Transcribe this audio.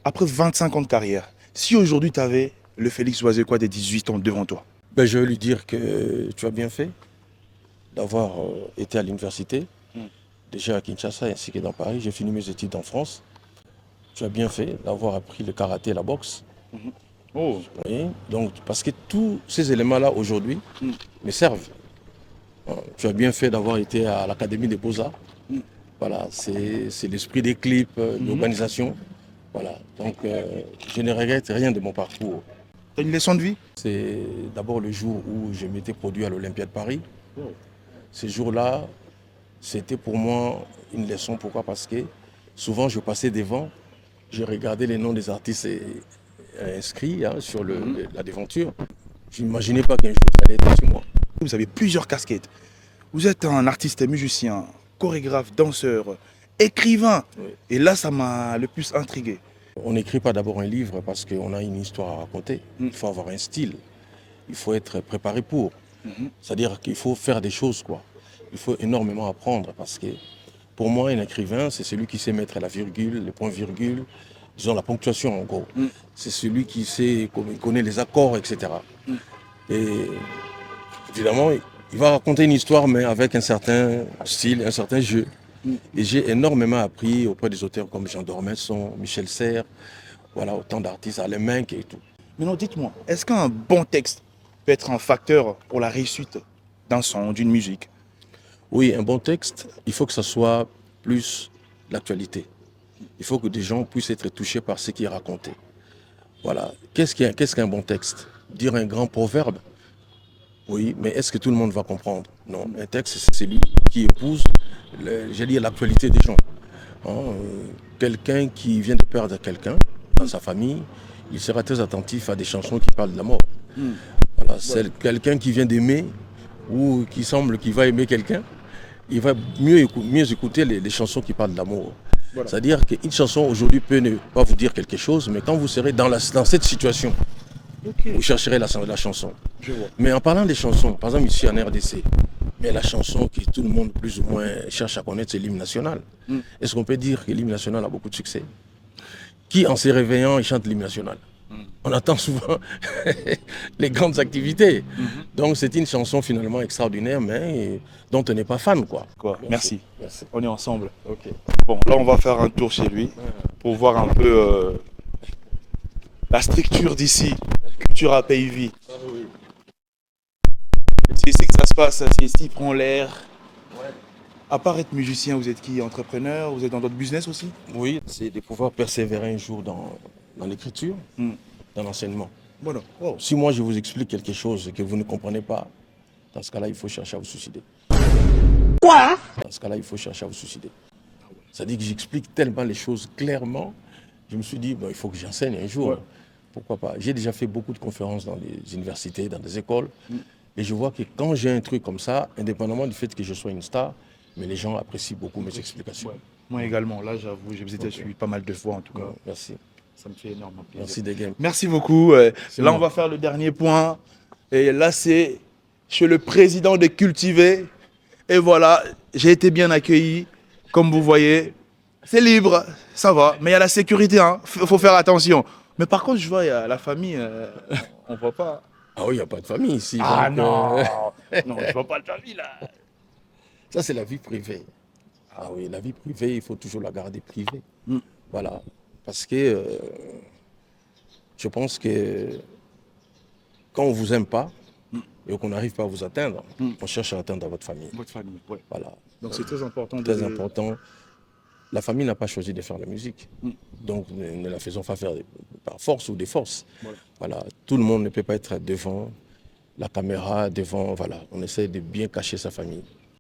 après 25 ans de carrière, si aujourd'hui tu avais le Félix Oisecois des 18 ans devant toi, Ben, je vais lui dire que tu as bien fait d'avoir été à l'université, déjà à Kinshasa ainsi que dans Paris. J'ai fini mes études en France. Tu as bien fait d'avoir appris le karaté et la boxe. oh, Oui. Donc, parce que tous ces éléments-là aujourd'hui me servent. Tu as bien fait d'avoir été à l'Académie des Beaux-Arts. Voilà, c'est l'esprit des clips, l'organisation. Voilà, donc je ne regrette rien de mon parcours. tu as une leçon de vie? C'est d'abord le jour où je m'étais produit à l'Olympia de Paris. Ce jour-là, c'était pour moi une leçon. Pourquoi? Parce que souvent je passais devant, je regardais les noms des artistes inscrits sur la devanture. Je n'imaginais pas qu'un jour ça allait être sur moi. Vous avez plusieurs casquettes. Vous êtes un artiste musicien, chorégraphe, danseur, écrivain. Oui. Et là, ça m'a le plus intrigué. On n'écrit pas d'abord un livre parce qu'on a une histoire à raconter. Il faut avoir un style. Il faut être préparé pour. C'est-à-dire qu'il faut faire des choses, quoi. Il faut énormément apprendre parce que pour moi, un écrivain, c'est celui qui sait mettre la virgule, les points-virgules, disons la ponctuation en gros. C'est celui qui sait, il connaît les accords, etc. Et évidemment, il va raconter une histoire, mais avec un certain style, un certain jeu. Et j'ai énormément appris auprès des auteurs comme Jean Dormesson, Michel Serres, voilà, autant d'artistes, Alain Menck et tout. Maintenant, dites-moi, est-ce qu'un bon texte peut être un facteur pour la réussite d'un son, d'une musique? Oui, un bon texte, il faut que ça soit plus l'actualité. Il faut que des gens puissent être touchés par ce qui est raconté. Voilà. Qu'est-ce qu'un bon texte? Dire un grand proverbe? Oui, mais est-ce que tout le monde va comprendre? Non, un texte, c'est celui qui épouse, j'allais dire, l'actualité des gens. Quelqu'un qui vient de perdre quelqu'un dans sa famille, il sera très attentif à des chansons qui parlent de la mort. Voilà, c'est quelqu'un qui vient d'aimer ou qui semble qu'il va aimer quelqu'un, il va mieux écouter les chansons qui parlent de l'amour. Voilà. C'est-à-dire qu'une chanson aujourd'hui peut ne pas vous dire quelque chose, mais quand vous serez dans cette situation, vous chercherez la chanson. Mais en parlant des chansons, par exemple ici en RDC, mais la chanson que tout le monde plus ou moins cherche à connaître, c'est l'hymne national. Est-ce qu'on peut dire que l'hymne national a beaucoup de succès? Qui en se réveillant, il chante l'hymne national? On attend souvent les grandes activités. Donc c'est une chanson finalement extraordinaire, mais dont on n'est pas fan, quoi. Merci. On est ensemble. Ok. Bon, là on va faire un tour chez lui pour voir un peu la structure d'ici, culture à Pays-Vie. C'est ici que ça se passe, c'est ici, il prend l'air. À part être musicien, vous êtes qui? Entrepreneur? Vous êtes dans d'autres business aussi? Oui, c'est de pouvoir persévérer un jour dans l'écriture, dans l'enseignement. Voilà. Wow. Si moi je vous explique quelque chose que vous ne comprenez pas, dans ce cas-là, il faut chercher à vous suicider. Quoi? Dans ce cas-là, il faut chercher à vous suicider. C'est-à-dire que j'explique tellement les choses clairement, je me suis dit, il faut que j'enseigne un jour. Ouais. Pourquoi pas? J'ai déjà fait beaucoup de conférences dans des universités, dans des écoles, et je vois que quand j'ai un truc comme ça, indépendamment du fait que je sois une star, mais les gens apprécient beaucoup mes explications. Ouais. Moi également, là j'avoue, j'ai visité celui pas mal de fois en tout cas. Merci. Ça me fait énormément plaisir. Merci des games. Merci beaucoup. Là on va faire le dernier point. Et là c'est chez le président de Cultivé. Et voilà, j'ai été bien accueilli. Comme vous voyez, c'est libre, ça va. Mais il y a la sécurité, hein. Faut faire attention. Mais par contre, je vois, il y a la famille, on voit pas. Ah oui, il n'y a pas de famille ici. Ah donc, non, non, je vois pas de famille là. Ça, c'est la vie privée. Ah oui, la vie privée, il faut toujours la garder privée. Voilà. Parce que je pense que quand on ne vous aime pas et qu'on n'arrive pas à vous atteindre, on cherche à atteindre votre famille. Votre famille, oui. Voilà. Donc c'est très important. Très important. La famille n'a pas choisi de faire la musique. Donc ne la faisons pas faire par force ou des forces. Voilà. Tout le monde ne peut pas être devant la caméra, devant. Voilà. On essaie de bien cacher sa famille.